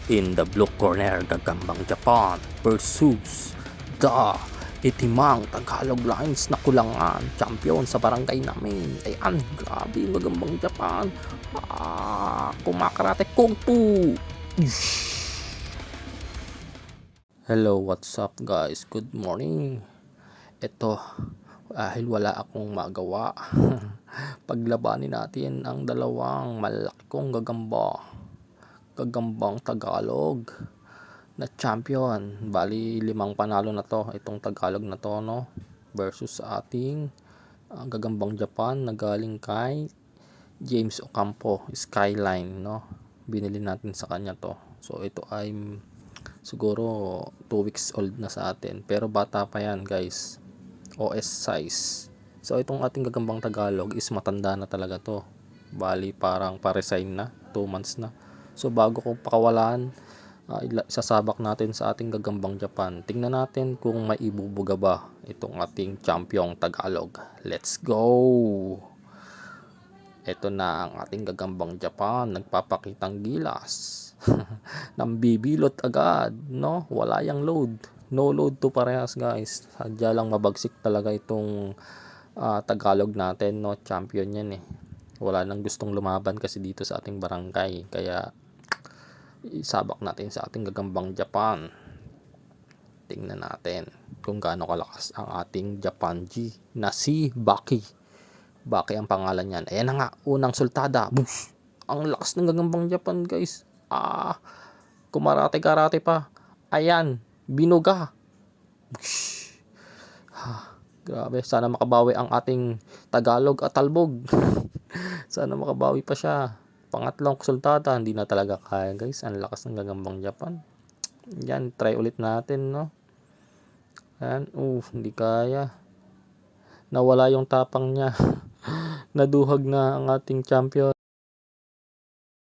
In the blue corner, Gagambang Japan versus the Itimang Tagalog Lines na kulangan. Champion sa barangay namin. Ayan, grabe yung Gagambang Japan. Kumakarate Kung Fu. Hello, what's up guys? Good morning. Ito, dahil wala akong magawa. Paglabanin natin ang dalawang malaki kong Gagambang Tagalog na champion. Bali 5 panalo na to itong Tagalog na to, no, versus sa ating Gagambang Japan na galing kay James Ocampo Skyline, no. Binili natin sa kanya to. So ito ay siguro 2 weeks old na sa atin, pero bata pa yan guys, OS size. So itong ating Gagambang Tagalog is matanda na talaga to. Bali parang pa-resign na, 2 months na. So bago kong pakawalan, isasabak natin sa ating Gagambang Japan. Tingnan natin kung may ibubuga ba itong ating champiyong Tagalog. Let's go! Ito na ang ating Gagambang Japan, nagpapakitang gilas. Nambibilot agad, no? Wala yang load. No load to parehas guys. Sadya lang mabagsik talaga itong Tagalog natin, no? Champion yan eh. Wala nang gustong lumaban kasi dito sa ating barangay. Kaya isabak natin sa ating Gagambang Japan. Tingnan natin kung gaano kalakas ang ating Japan G na si Baki. Baki ang pangalan niyan. Ayan na nga, unang sultada. Bush! Ang lakas ng Gagambang Japan guys. Kumarate-karate pa. Ayan, binuga. Bush! Grabe, sana makabawi ang ating Tagalog at Talbog. Sana makabawi pa siya. Pangatlong sultada, hindi na talaga kaya guys. Ang lakas ng Gagambang Japan. Yan, try ulit natin, no. Ayan, hindi kaya. Nawala yung tapang niya. Naduhag na ang ating champion.